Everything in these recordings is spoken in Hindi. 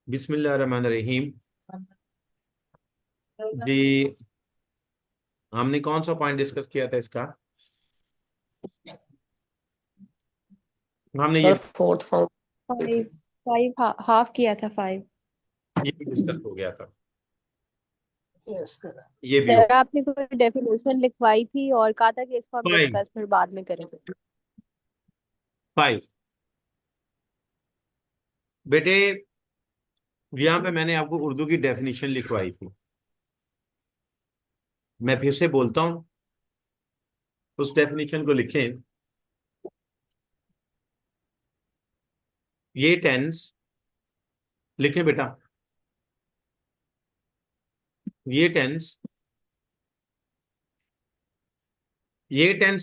बिस्मिल्लाहिर्रहमानिर्रहीम। जी, हमने कौन सा पॉइंट डिस्कस किया था इसका? हमने sir fourth form. Five five half किया था फाइव। ये भी डिस्कस हो गया था। Yes sir. ये भी हो। सर आपने कोई डेफिनेशन लिखवाई थी और कहा था कि इसको हम फाइव डिस्कस फिर बाद में करेंगे। फाइव बेटे, यहाँ पे मैंने आपको उर्दू की डेफिनेशन लिखवाई थी। मैं फिर से बोलता हूँ, उस डेफिनेशन को लिखें। ये टेंस लिखें बेटा। ये टेंस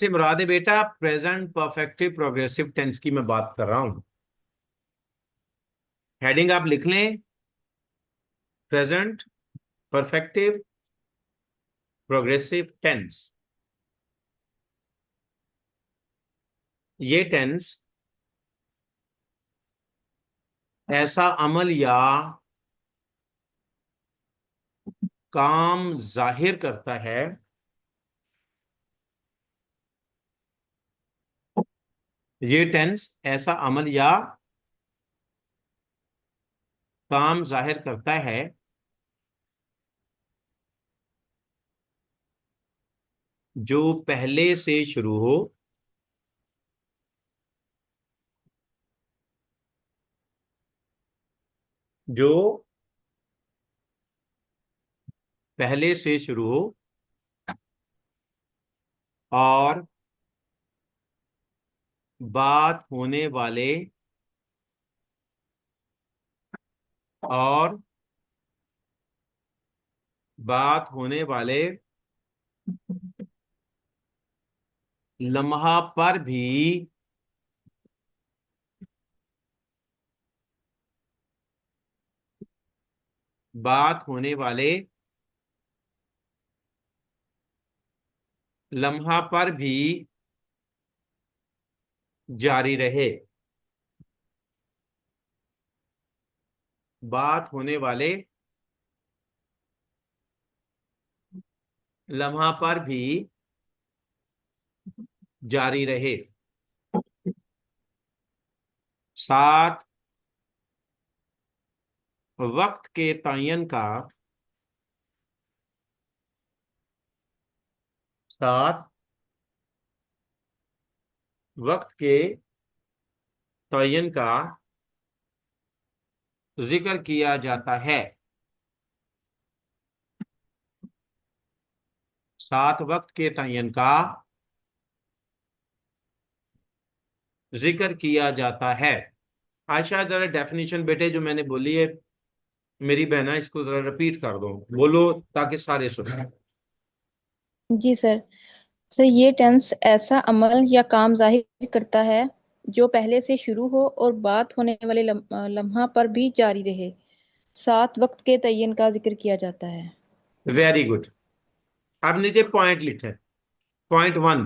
से मुराद है बेटा प्रेजेंट परफेक्टिव प्रोग्रेसिव टेंस की मैं बात कर रहा हूं। हेडिंग आप लिख लें, प्रेजेंट परफेक्टिव प्रोग्रेसिव टेंस। ये टेंस ऐसा अमल या काम जाहिर करता है ये टेंस ऐसा अमल या काम जाहिर करता है जो पहले से शुरू हो, जो पहले से शुरू हो और बात होने वाले और बात होने वाले लम्हा पर भी बात होने वाले लम्हा पर भी जारी रहे। बात होने वाले लम्हा पर भी जारी रहे। साथ वक्त के तयन का साथ वक्त के तयन का जिक्र किया जाता है। साथ वक्त के तयन का जिक्र किया जाता है। आयशा, जरा डेफिनेशन बेटे जो मैंने बोली है, मेरी बहना, इसको जरा रिपीट कर दो, बोलो ताकि सारे सुने। जी सर। सर ये टेंस ऐसा अमल या काम जाहिर करता है जो पहले से शुरू हो और बात होने वाले लम्हा पर भी जारी रहे। साथ वक्त के तयन का जिक्र किया जाता है। Very good. अब नीचे पॉइंट लिखे। पॉइंट वन,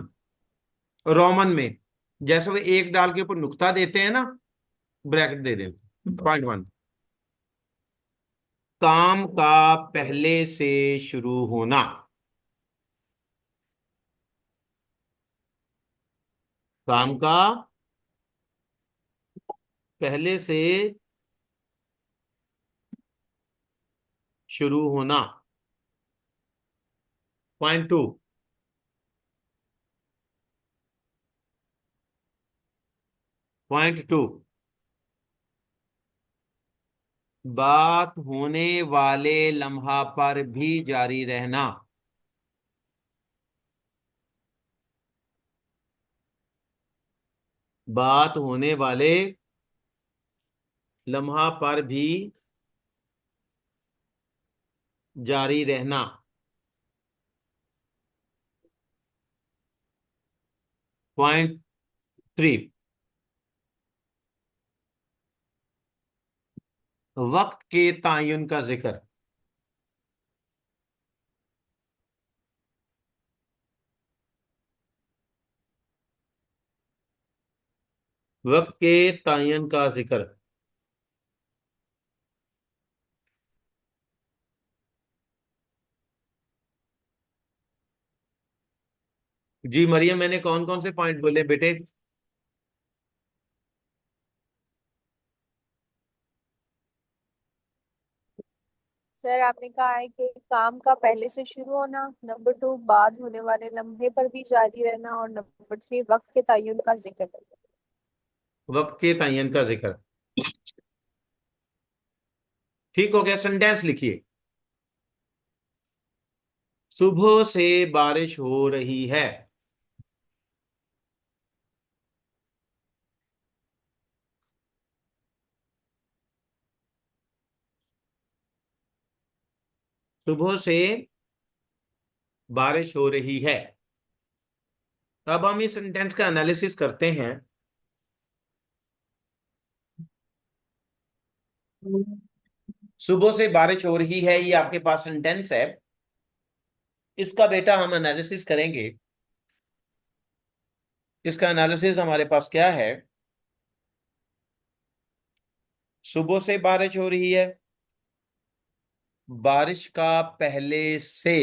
रोमन में जैसे वो एक डाल के ऊपर नुक्ता देते हैं ना, ब्रैकेट दे देते। पॉइंट वन, काम का पहले से शुरू होना। काम का पहले से शुरू होना। पॉइंट टू, पॉइंट टू, बात होने वाले लम्हा पर भी जारी रहना। बात होने वाले लम्हा पर भी जारी रहना। पॉइंट थ्री, वक्त के तयन का जिक्र। वक्त के तयन का जिक्र। जी मरियम, मैंने कौन कौन से पॉइंट बोले बेटे? सर आपने कहा है कि काम का पहले से शुरू होना, नंबर 2 बाद होने वाले लम्हे पर भी जारी रहना, और नंबर 3 वक्त के तयन का जिक्र। वक्त के तयन का जिक्र। ठीक हो गया। सेंटेंस लिखिए। सुबह से बारिश हो रही है। सुबह से बारिश हो रही है। अब हम इस सेंटेंस का एनालिसिस करते हैं। सुबह से बारिश हो रही है, ये आपके पास सेंटेंस है। इसका बेटा हम एनालिसिस करेंगे। इसका एनालिसिस हमारे पास क्या है? सुबह से बारिश हो रही है, बारिश का पहले से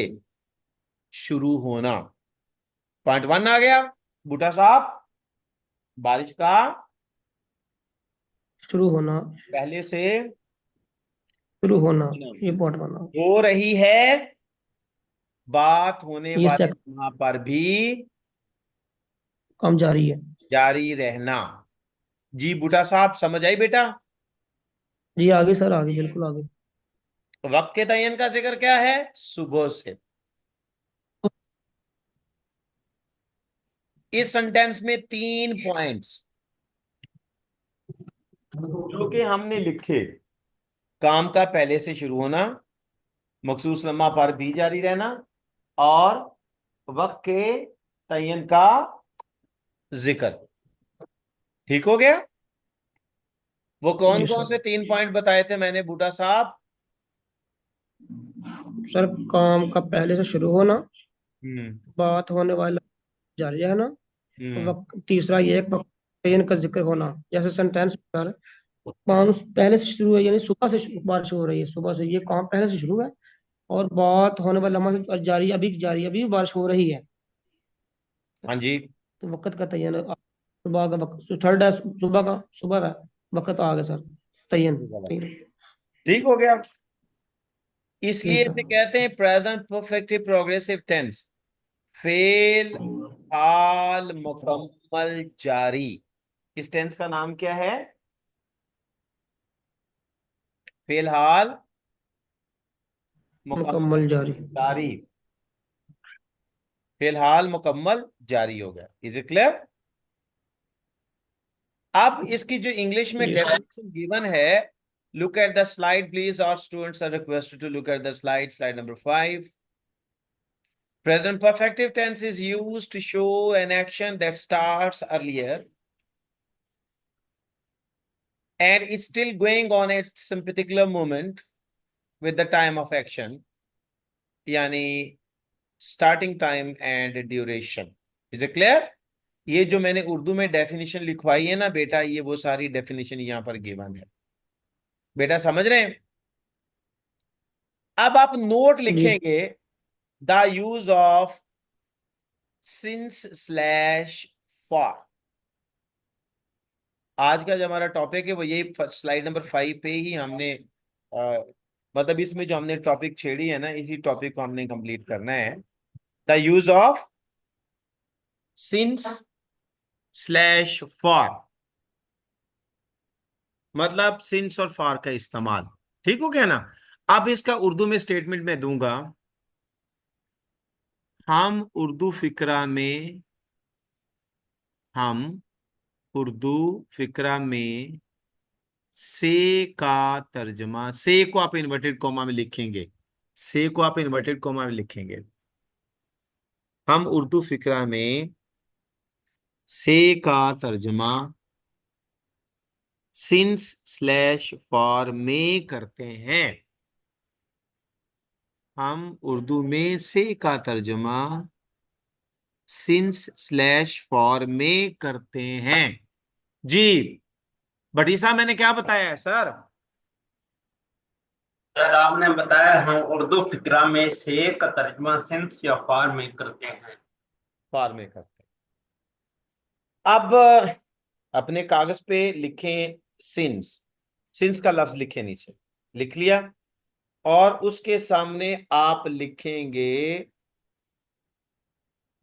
शुरू होना। पॉइंट वन आ गया बूटा साहब। बारिश का शुरू होना। पहले से शुरू होना। होना। ये पॉइंट बना। हो रही है, बात होने ये वाले सेकंड वहां पर भी काम जारी है। जारी रहना। जी बूटा साहब, समझ आई बेटा? जी आगे सर, आगे बिल्कुल आगे। वक्त के तयन का जिक्र क्या है? सुबह से। इस सेंटेंस में 3 पॉइंट्स जो कि हमने लिखे। काम का पहले से शुरू होना, मखसूस लम्हा पर भी जारी रहना, और वक्त के तयन का जिक्र। ठीक हो गया। वो कौन जी कौन सर। से 3 पॉइंट बताए थे मैंने बूटा साहब? सर काम का पहले से शुरू होना, हम्म। बात होने वाला जारी रहना, हम्म। वक्त तीसरा ये एक वक्त तयन का जिक्र होना। जैसे सेंटेंस सर, काम पहले से शुरू है, यानी सुबह से बारिश हो रही है, सुबह से ये काम पहले से शुरू है, और बात होने वाला लम्हा से जारी अभी भी बारिश हो रही है। हाँ जी। तो वक्त का तयन सुबह का वक्त, जो थर्ड है सुबह का वक्त आ गया सर। तयन तयन। ठीक हो गया। जी इसलिए इसे सर। कहते हैं प्रेजेंट परफेक्ट प्रोग्रेसिव टेंस। फेल हाल मुकम्मल जारी। इस टेंस का नाम क्या है? फिलहाल मुकम्मल मुकम्मल जारी। जारी। फिलहाल मुकम्मल जारी हो गया। Is it clear? अब इसकी जो इंग्लिश में जी सर। डेफिनेशन गिवन है, look at the slide please. और students are requested to look at the slide, slide number 5। Present perfective tense is used to show an action that starts earlier and is still going on at some particular moment with the time of action, यानी starting time and duration. Is it clear? ये जो मैंने उर्दू में डेफिनेशन लिखवाई है ना बेटा, ये वो सारी डेफिनेशन यहां पर गिवन है। बेटा समझ रहे हैं? अब आप नोट जी लिखेंगे, the use of since slash for. आज का जो हमारा टॉपिक है वो यही स्लाइड नंबर 5 पे ही हमने मतलब इसमें जो हमने टॉपिक छेड़ी है ना, इसी टॉपिक को हमने कंप्लीट करना है। The use of since slash for, मतलब सिंस और फॉर का इस्तेमाल। ठीक हो गया ना? अब इसका उर्दू में स्टेटमेंट मैं दूंगा। हम उर्दू फिक्रा में हम उर्दू फिक्रा में से का तर्जमा, से को आप इन्वर्टेड कॉमा में लिखेंगे। से को आप इन्वर्टेड कॉमा में लिखेंगे। हम उर्दू फिक्रा में से का तर्जमा सिंस स्लैश फॉर में करते हैं। हम उर्दू में से का तर्जमा सिंस स्लैश फॉर में करते हैं। जी भट्टी साहब, मैंने क्या बताया है सर? सर आपने बताया हम उर्दू फिक्रा में से का तर्जुमा सिंस या फार में करते हैं। फॉर में करते हैं। अब अपने कागज पे लिखें सिंस, सिंस का लफ्ज लिखे नीचे, लिख लिया, और उसके सामने आप लिखेंगे,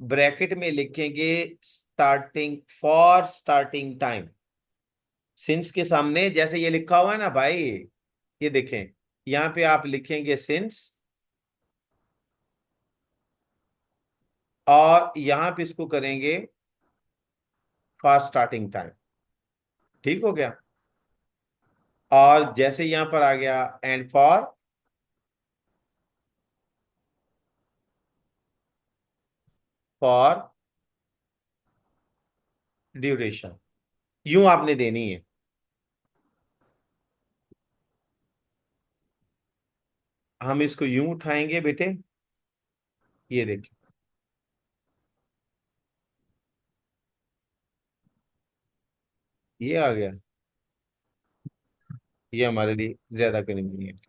ब्रैकेट में लिखेंगे starting, for starting time. Since के सामने जैसे ये लिखा हुआ है ना भाई, ये देखें, यहां पे आप लिखेंगे सिंस, और यहां पे इसको करेंगे फॉर स्टार्टिंग टाइम। ठीक हो गया। और जैसे यहां पर आ गया एंड फॉर ड्यूरेशन, यूं आपने देनी है। हम इसको यूं उठाएंगे बेटे, ये देखिए, ये आ गया, ये हमारे लिए ज्यादा करीब नहीं है।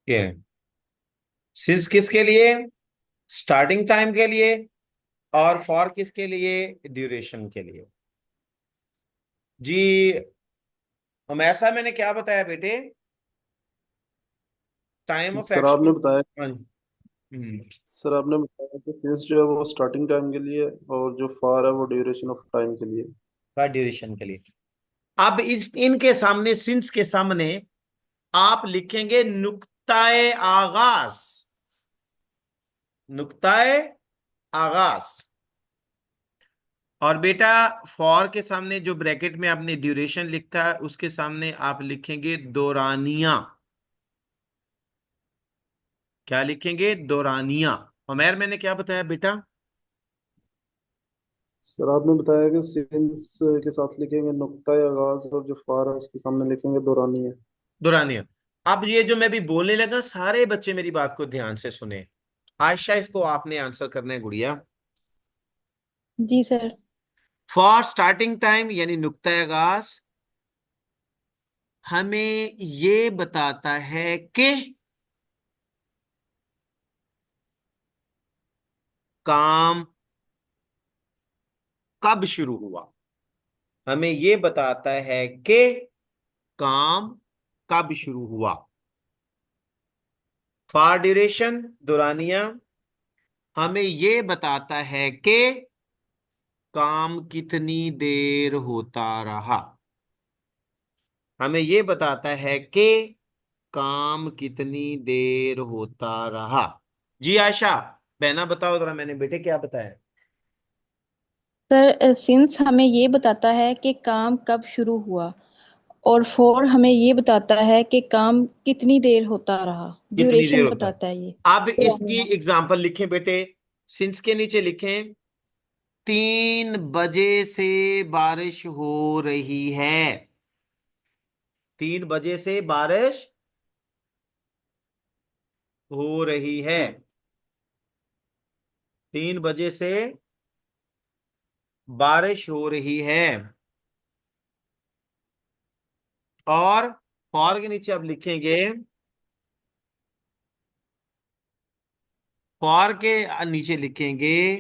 ये सिंस किसके लिए? स्टार्टिंग टाइम के लिए। और फॉर किसके लिए? ड्यूरेशन के लिए। जी उमैर साहब, मैंने क्या बताया बेटे? टाइम ऑफ सर आपने एक्शन। बताया हाँ जी। हम्म, सर आपने बताया कि सिंस जो है वो स्टार्टिंग टाइम के लिए और जो फार है वो ड्यूरेशन ऑफ टाइम के लिए। फॉर ड्यूरेशन के लिए। अब इस इनके सामने, सिंस के सामने आप लिखेंगे नुक्ताए आगाज, नुक्ताए आगाज। और बेटा फॉर के सामने जो ब्रैकेट में आपने ड्यूरेशन लिखा है, उसके सामने आप लिखेंगे दौरानिया। क्या लिखेंगे? दौरानिया। उमैर, मैंने क्या बताया बेटा? सर आपने बताया कि सिंस के साथ लिखेंगे नुक्ता आगाज और जो फार है उसके सामने लिखेंगे दौरानिया। दौरानिया। अब ये जो मैं भी बोलने लगा, सारे बच्चे मेरी बात को ध्यान से सुने। आयशा, इसको आपने आंसर करना है गुड़िया। जी सर। फॉर स्टार्टिंग टाइम यानी नुक्ता आगाज हमें ये बताता है कि काम कब शुरू हुआ। हमें ये बताता है कि काम कब शुरू हुआ। फॉर ड्यूरेशन, दौरानिया, हमें ये बताता है कि काम कितनी देर होता रहा। हमें ये बताता है कि काम कितनी देर होता रहा। जी आशा, बहना बताओ जरा, मैंने बेटे क्या बताया? सर सिंस हमें ये बताता है कि काम कब शुरू हुआ, और फॉर हमें ये बताता है कि काम कितनी देर होता रहा, कितनी देर ड्यूरेशन होता बताता है ये। है। अब इसकी पुराना। एग्जांपल लिखें बेटे, सिंस के नीचे लिखें 3 बजे से बारिश हो रही है। 3 बजे से बारिश हो रही है। 3 बजे से बारिश हो रही है। और फॉर के नीचे अब लिखेंगे, फॉर के नीचे लिखेंगे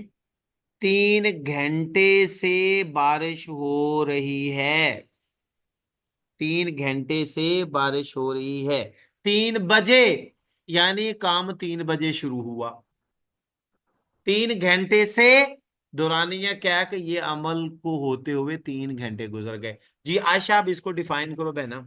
3 घंटे से बारिश हो रही है। 3 घंटे से बारिश हो रही है। 3 बजे यानी काम 3 बजे शुरू हुआ। 3 घंटे से दौरानिया क्या है कि ये अमल को होते हुए 3 घंटे गुजर गए। जी आयशा, आप इसको डिफाइन करो बहना।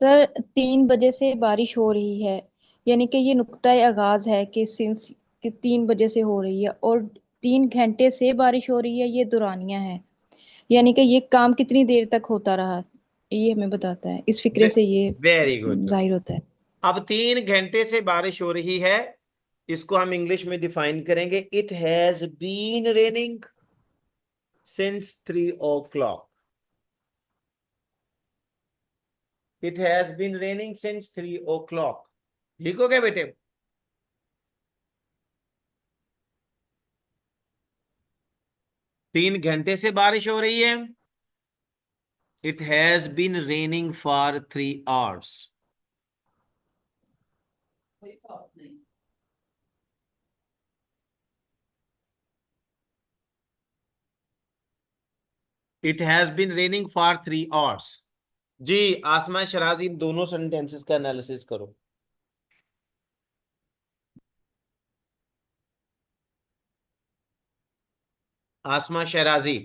सर 3 बजे से बारिश हो रही है, यानी कि ये नुक्ता आगाज है कि सिंस कि 3 बजे से हो रही है, और 3 घंटे से बारिश हो रही है, ये दुरानिया है, यानी कि ये काम कितनी देर तक होता रहा, ये हमें बताता है। इस फिक्रे से ये वेरी गुड। जाहिर होता है। अब 3 घंटे से बारिश हो रही है, इसको हम इंग्लिश में डिफाइन करेंगे, it has been raining since 3 o'clock। It has been raining since 3 o'clock। लिखोगे बेटे? 3 घंटे से बारिश हो रही है। It has been raining for 3 hours। It has been raining for 3 hours। जी आसमा शराजी, इन दोनों सेंटेंसेस का एनालिसिस करो। Asma Shirazi,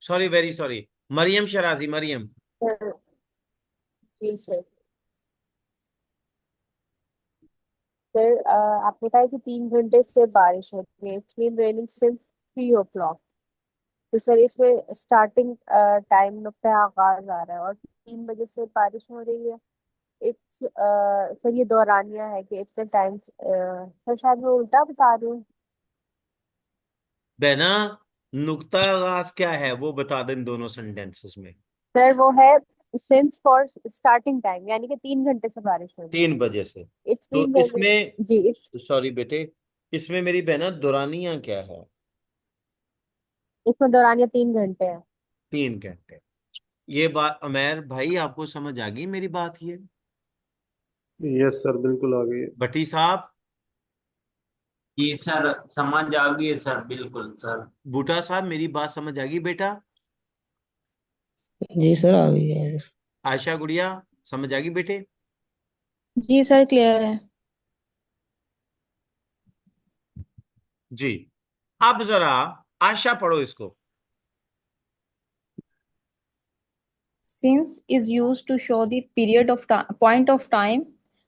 sorry, very sorry, Maryam Shirazi, Maryam. Sir जी सर। सर आपने कहा है कि 3 घंटे से बारिश हो रही है, it's been raining since 3 o'clock। तो सर इसमें स्टार्टिंग टाइम नुक्ता आगाज आ रहा है और 3 बजे से बारिश हो रही है। इट्स सर ये दौरानिया है कि इतने टाइम, सर शायद मैं उल्टा बता रही हूँ। बहना, नुक्ता आगाज क्या है वो बता दें दोनों सेंटेंसेस में। सर वो है सिंस फॉर स्टार्टिंग टाइम, यानी कि 3 घंटे से बारिश हो रही 3 बजे से। है। इट्स तो बीन इसमें, जी सॉरी बेटे, इसमें मेरी बहना दुरानिया क्या है? इसमें दौरानिया 3 घंटे है। 3 घंटे। ये बात अमेर भाई आपको समझ आ गई मेरी बात? ये यस सर, बिल्कुल आ गई है। भट्टी साहब, जी सर, समझ आ गई है सर, बिल्कुल सर। बूटा साहब, मेरी बात समझ आ गई बेटा? जी सर, आ गई है। आयशा गुड़िया, समझ आ गई बेटे? जी सर, क्लियर है। जी। अब जरा आशा पढ़ो इसको। Since is used to show the period of time, point of time,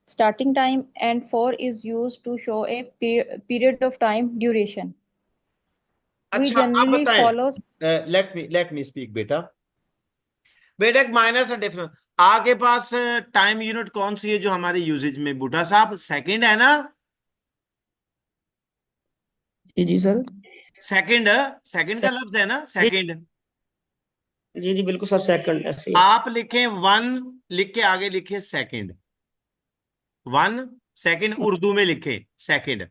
starting time, and for is used to show a period of time duration. We अच्छा आप generally बताएं, follows. लेट मी स्पीक बेटा। बेटा एक माइनर सा डिफरेंस, आपके पास टाइम यूनिट कौन सी है जो हमारे यूजेज में? बूटा साहब, सेकंड है ना? जी जी सर। सेकंड, सेकंड का लफ्ज है ना, जी सेकंड। जी जी, बिल्कुल सर, सेकंड ऐसे ही है। आप लिखें वन, लिख के आगे लिखे सेकंड। 1 सेकंड उर्दू में लिखे सेकंड।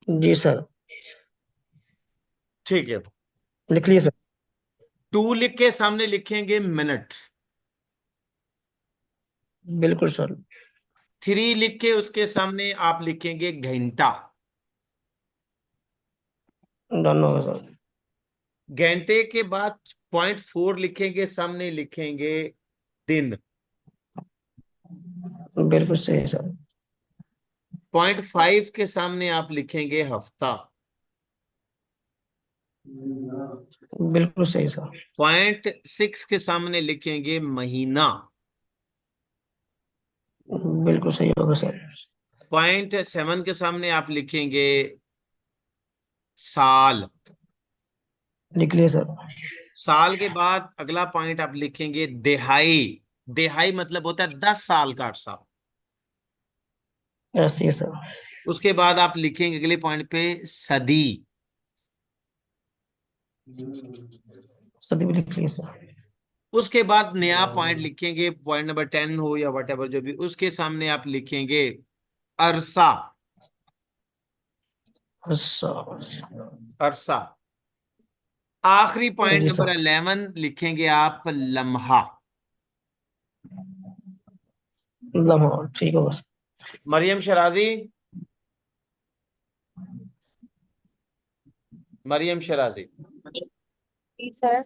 जी सर, ठीक है। लिख लिए सर। 2 लिख के सामने लिखेंगे मिनट। बिल्कुल सर। 3 लिख के उसके सामने आप लिखेंगे घंटा। डन होगा सर। घंटे के बाद .4 लिखेंगे, सामने लिखेंगे दिन। बिल्कुल सही सर। .5 के सामने आप लिखेंगे हफ्ता। बिल्कुल सही सर। .6 के सामने लिखेंगे महीना। बिल्कुल सही होगा सर। .7 के सामने आप लिखेंगे साल। लिख लिए सर। साल के बाद अगला पॉइंट आप लिखेंगे दिहाई। दिहाई मतलब होता है 10 साल का अरसा। ऐसे ही सर। उसके बाद आप लिखेंगे अगले पॉइंट पे सदी। सदी भी लिख लिए सर। उसके बाद नया पॉइंट लिखेंगे, पॉइंट नंबर 10 हो या वट एवर जो भी, उसके सामने आप लिखेंगे अरसा। अच्छा। अरसा। आखिरी पॉइंट जी नंबर सर। 11 लिखेंगे आप लम्हा। लम्हा, ठीक होगा सर। मरियम शराजी, मरियम शराजी, जी सर।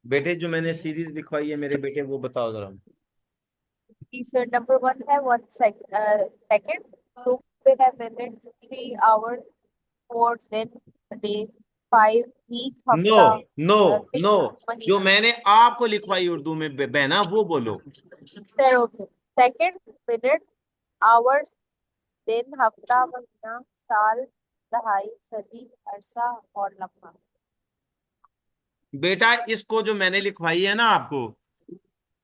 बेटे जो मैंने सीरीज लिखवाई है मेरे बेटे, वो बताओ जरा। जी सर, नंबर 1 है 1 सेकंड, 2 पे है मिनट, 3 आवर्स, 4 दिन, डे, 5 वीक, नो, हफ्ता, नो, 6 नो, जो महीना। मैंने आपको लिखवाई उर्दू में बहना वो बोलो। Sir okay, second, minute, hours, दिन, हफ्ता, महीना, साल, दहाई, सदी, अरसा और लम्हा। बेटा इसको जो मैंने लिखवाई है ना आपको,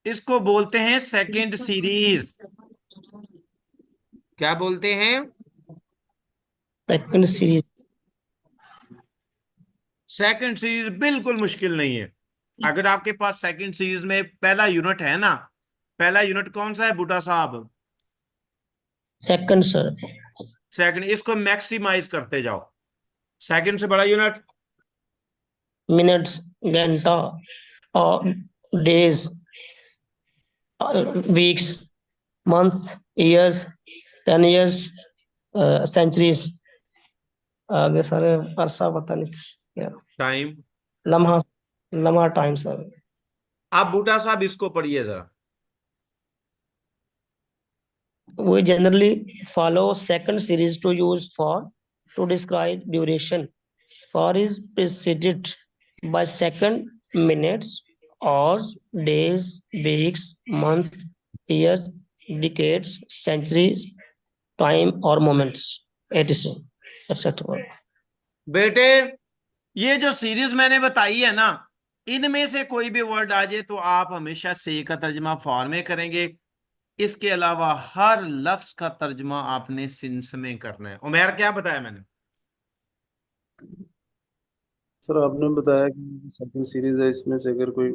इसको बोलते हैं सेकंड सीरीज। क्या बोलते हैं? Second series. सेकंड सीरीज बिल्कुल मुश्किल नहीं है। अगर आपके पास सेकंड सीरीज में पहला यूनिट है ना, पहला यूनिट कौन सा है बूटा साहब? Second sir. सेकंड, इसको मैक्सिमाइज करते जाओ। सेकंड से बड़ा यूनिट मिनट्स, घंटा, days, weeks, months, years, 10 years, centuries. आगे सर अरसा पता नहीं क्या। टाइम। लम्हा, लम्हा टाइम सर। आप बूटा साहब इसको पढ़िए जरा। We generally follow second series to use for to describe duration. For is preceded by second, minutes, hours, days, weeks, month, years, decades, centuries, time or moments, etc. etc. बेटे, ये जो सीरीज मैंने बताई है ना, इनमें से कोई भी वर्ड आ जाए तो आप हमेशा से का तर्जमा फॉर में करेंगे। इसके अलावा हर लफ्ज का तर्जमा आपने सिंस में करना है। उमेर, क्या बताया मैंने? सर आपने बताया कि सेकंड सीरीज है, इसमें से अगर कोई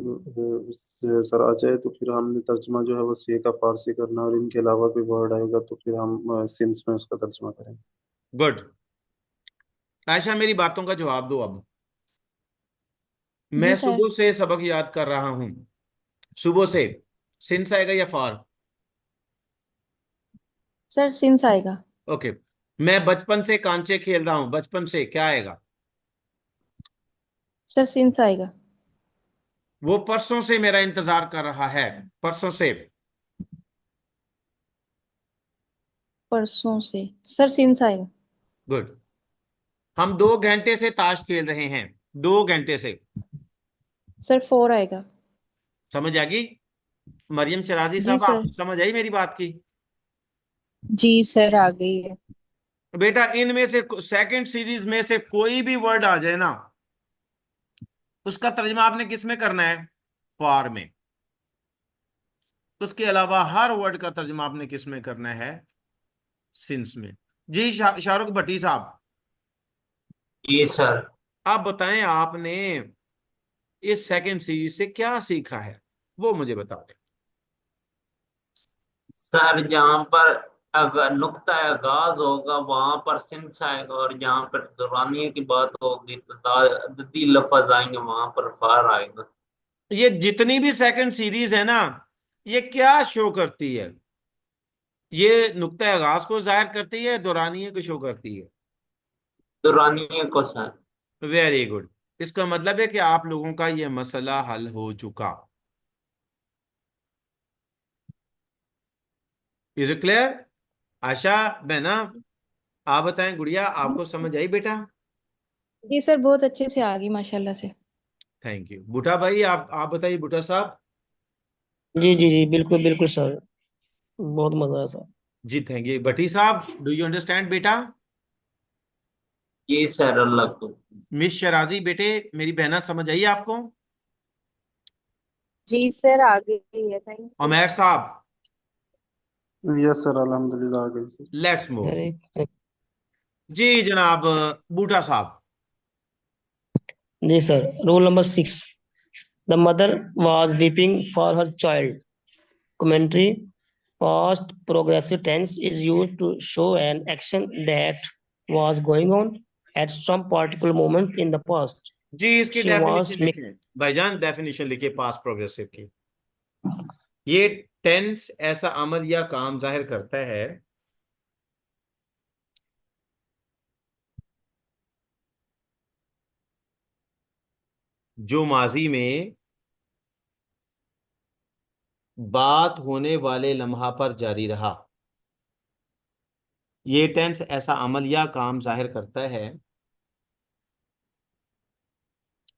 सर आ जाए तो फिर हमने तर्जमा जो है वो सी का फारसी करना, और इनके अलावा कोई वर्ड आएगा तो फिर हम सिंस में उसका तर्जमा करेंगे। गुड। आयशा, मेरी बातों का जवाब दो अब। मैं जी सर। सुबह से सबक याद कर रहा हूं। सुबह से सिंस आएगा या फॉर? सर सिंस आएगा। ओके। मैं बचपन से कांचे खेल रहा हूं, बचपन से क्या आएगा? सर सिंस आएगा। वो परसों से मेरा इंतजार कर रहा है, परसों से। परसों से, सर सिंस आएगा। गुड। हम 2 घंटे से ताश खेल रहे हैं, 2 घंटे से। सर फोर आएगा। समझ आ गई? मरियम शराजी जी साहब, सर। आपको समझ आई मेरी बात की? जी सर, आ गई है। बेटा, इनमें से सेकंड सीरीज में से कोई भी वर्ड आ जाए ना, उसका तर्जमा आपने किस में करना है? फॉर में। उसके अलावा हर वर्ड का तर्जमा आपने किस में करना है? सिंस में। जी शाहरुख भट्टी साहब, जी सर। आप बताएं, आपने इस सेकंड सीरीज से क्या सीखा है, वो मुझे बता दें। सर जहाँ पर अगर नुक्ता आगाज होगा वहां पर सिंस आएगा, और जहाँ पर दुरानिया की बात होगी तो तअद्दी लफ्ज आएंगे, वहां पर फार आएगा। ये जितनी भी सेकंड सीरीज है ना, ये क्या शो करती है? ये नुक्ता आगाज को जाहिर करती है, दौरानिये को शो करती है। दुरानिया को सर। Very good. इसका मतलब है कि आप लोगों का ये मसला हल हो चुका। Is it clear? आशा बहना, आप बताएं। गुड़िया, आपको समझ आई बेटा? जी सर, बहुत अच्छे से आ गई माशाल्लाह से। Thank you. बूटा भाई, आप बताइए बूटा साहब। जी जी जी, बिल्कुल बिल्कुल सर, बहुत मजा आया सर। जी thank you. Bhatti Sahab, do you understand बेटा? ये सर अल्लाह को। मिस शराजी बेटे, मेरी बहना समझ आई आपको? जी सर, आ गई है, थैंक यू। उमैर साहब, यस सर, अल्हम्दुलिल्लाह आ गई सर। Let's move. सर जी जनाब, बूटा साहब। जी sir, roll number 6। The mother was weeping for her child. Commentary: past progressive tense is used to show an action that was going on at some particular moment in the past. जी इसकी She was डेफिनेशन लिखें भाईजान, डेफिनेशन लिखे पास्ट प्रोग्रेसिव की। ये टेंस ऐसा अमल या काम जाहिर करता है जो माजी में बात होने वाले लम्हा पर जारी रहा। ये टेंस ऐसा अमल या काम जाहिर करता है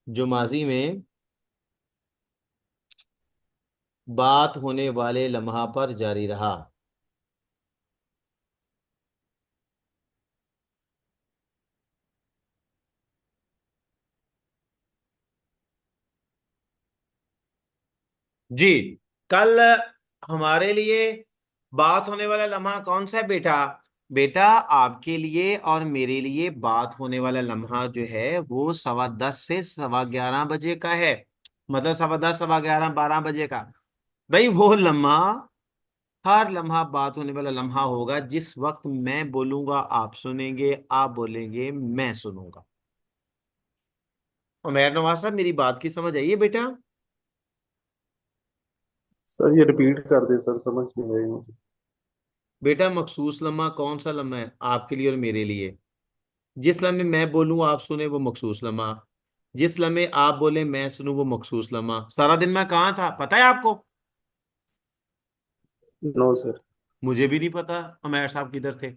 जो माजी में बात होने वाले लम्हा पर जारी रहा। जी, कल हमारे लिए बात होने वाला लम्हा कौन सा है बेटा? बेटा आपके लिए और मेरे लिए बात होने वाला लम्हा जो है वो 10:15 से 11:15 का है। मतलब 10:15, 11:15, 12 बजे का। भाई वो लम्हा, हर लम्हा बात होने वाला लम्हा होगा जिस वक्त मैं बोलूंगा आप सुनेंगे, आप बोलेंगे मैं सुनूंगा। उमैर नवाज साहब, मेरी बात की समझ आई है बेटा? सर ये रिपीट कर दे सर, समझ नहीं आई मुझे। बेटा मखसूस लम्हा कौन सा लम्हा है आपके लिए और मेरे लिए? जिस लम्हे मैं बोलूं आप सुने वो मखसूस लम्हा, जिस लम्हे आप बोले मैं सुनूं वो मखसूस लम्हा। सारा दिन मैं कहाँ था पता है आपको? No sir. मुझे भी नहीं पता उमैर साहब किधर थे,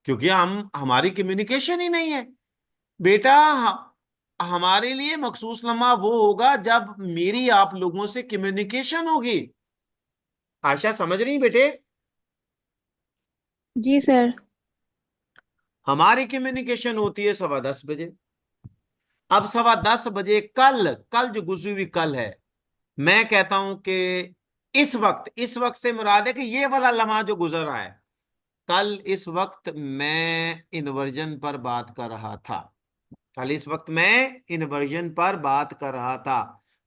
क्योंकि हमारी कम्युनिकेशन ही नहीं है। बेटा हमारे लिए मखसूस लम्हा वो होगा जब मेरी आप लोगों से कम्युनिकेशन होगी। आशा समझ रही बेटे? जी सर। हमारी कम्युनिकेशन होती है 10:15 बजे। अब 10:15 बजे कल, कल जो गुजरी हुई कल है, मैं कहता हूं कि इस वक्त से मुराद है कि ये वाला लम्हा जो गुजर रहा है, कल इस वक्त मैं इन्वर्जन पर बात कर रहा था। कल इस वक्त मैं इन्वर्जन पर बात कर रहा था।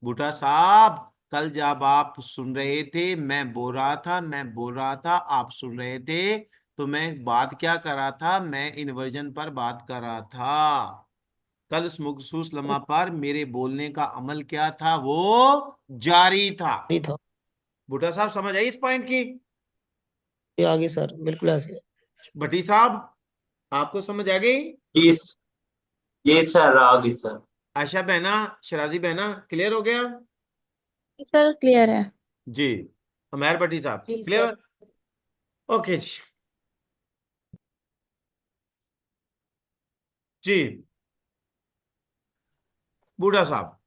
बूटा साहब, कल जब आप सुन रहे थे मैं बोल रहा था आप सुन रहे थे, तो मैं बात क्या कर रहा था? मैं इन्वर्जन पर बात कर रहा था। कल उस मखसूस लम्हा पर मेरे बोलने का अमल क्या था? वो जारी था। नहीं था। बूटा साहब समझ आई इस पॉइंट की? ये आगे सर बिल्कुल ऐसे। भट्टी साहब आपको समझ आ गई? जी जी सर, आ गई सर। आशा बहना, शराजी बहना, क्लियर हो गया? जी सर क्लियर है। जी। उमैर भट्टी साहब जी सर। क्लियर? ओके जी। जी बूढ़ा साहब।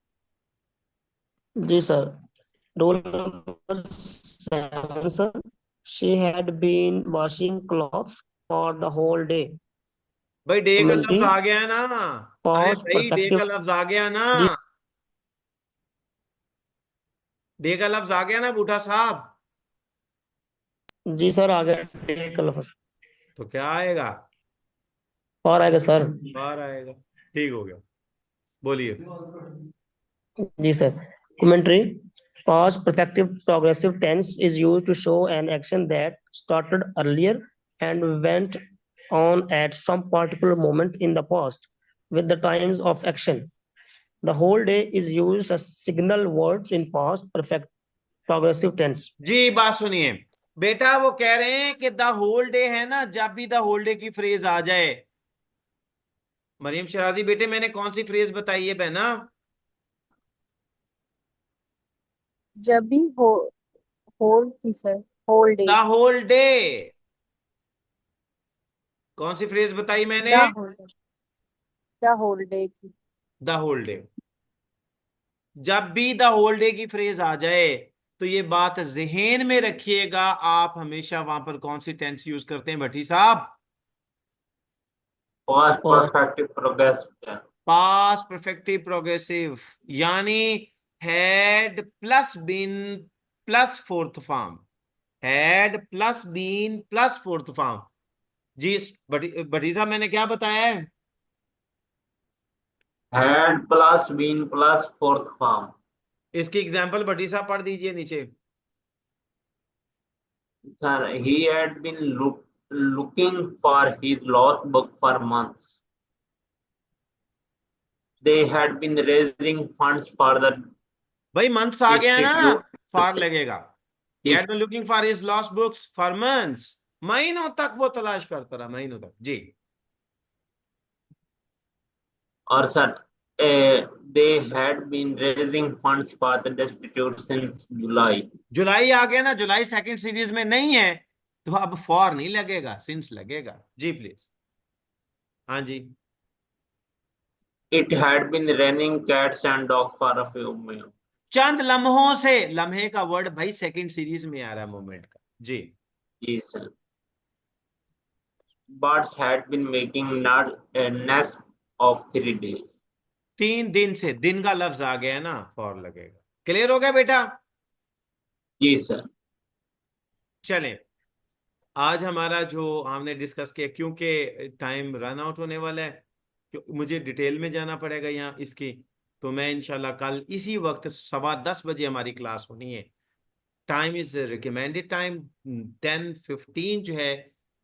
जी sir. Roll number 7 sir. She had been washing clothes for the whole day. भाई डे का कमेंट्री। लफ्ज आ गया ना? अरे पास्ट भाई डे परफेक्टिव। का लफ्ज आ गया ना? जी। डे का लफ्ज आ गया ना बूढ़ा साहब? जी सर आ गया डे का लफ्ज। तो क्या आएगा? और आएगा सर। बाहर आएगा। ठीक हो गया, बोलिए। जी sir. Commentary. Past perfective progressive tense is used to show an action that started earlier and went on at some particular moment in the past with the times of action. The whole day is used as signal words in past perfect progressive tense. जी बात सुनिए। बेटा वो कह रहे हैं कि द होल डे है ना, जब भी द होल डे की फ्रेज आ जाए। मरियम शराजी बेटे, मैंने कौन सी फ्रेज बताई है बहना? जब भी होल की sir, whole day. The whole day. कौन सी फ्रेज बताई मैंने? The whole the whole day की। The whole day. जब भी द होल डे की फ्रेज आ जाए तो ये बात जहन में रखिएगा, आप हमेशा वहां पर कौन सी टेंस यूज करते हैं भट्टी साहब? पास्ट और perfective progress. Past perfective progressive, यानी had plus been plus fourth form. Had plus been plus fourth form. जी भट्टी साहब मैंने क्या बताया है? Had plus been plus fourth form. इसकी एग्जांपल भट्टी साहब पढ़ दीजिए नीचे। Sir, he had been looking for his lost book for months. They had been raising funds for the भाई मंथ्स आ गया ना, institute. फार लगेगा। He had been looking for his lost books for months. महीनों तक वो तलाश करता रहा, महीनों तक। जी। Or sir, they had been raising funds for the institute since July. जुलाई आ गया ना, जुलाई सेकंड सीरीज में नहीं है, तो अब फॉर नहीं लगेगा, सिंस लगेगा। जी प्लीज। हाँ जी। It had been raining cats and dogs for a few minutes. चंद लम्हों से, लम्हे का वर्ड भाई सेकंड सीरीज में आ रहा है मोमेंट का। जी। Yes, sir. Birds had been making a nest of 3 days. 3 दिन से, दिन का लफ्ज आ गया ना, फॉर लगेगा। क्लियर हो गया बेटा? Yes, sir. चलें। आज हमारा जो हमने डिस्कस किया, क्योंकि टाइम रन आउट होने वाला है, मुझे डिटेल में जाना पड़ेगा यहाँ इसकी, तो मैं इंशाल्लाह कल इसी वक्त 10:15 बजे हमारी क्लास होनी है। टाइम इज रिकमेंडेड टाइम 10:15 जो है।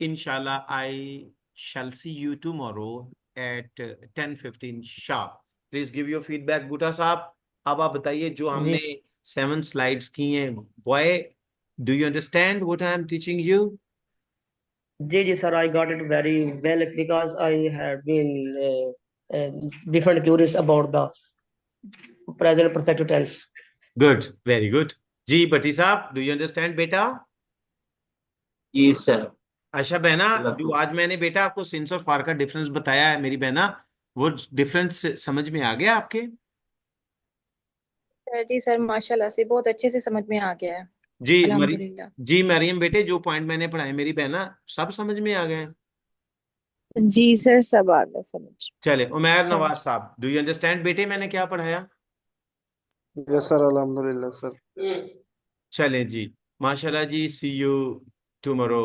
इंशाल्लाह I shall see you tomorrow at 10:15 sharp. Please give your feedback Boota Sahab. अब आप बताइए, जो जी हमने 7 स्लाइड्स की हैं, boy do you understand what I am teaching you? जी sir, I got it very well because I had been different curious about the present perfect tense. Good, very good. जी Bhatti Sahab, do you understand बेटा? जी सर। अच्छा बहना, जो आज मैंने बेटा आपको सिंस और फार का डिफरेंस बताया है मेरी बहना, वो डिफरेंस समझ में आ गया आपके? जी सर, माशाल्लाह से बहुत अच्छे से समझ में आ गया है। जी अल्हम्दुलिल्लाह। जी मरियम बेटे, जो पॉइंट मैंने पढ़ाए मेरी बहना, सब समझ में आ गए हैं? जी सर, सब आ गया समझ। चले, उमैर हाँ नवाज जी। साहब, डू यू अंडरस्टैंड बेटे मैंने क्या पढ़ाया? यस सर, अल्हम्दुलिल्लाह सर। चले जी, माशाल्लाह जी, सी यू टुमारो।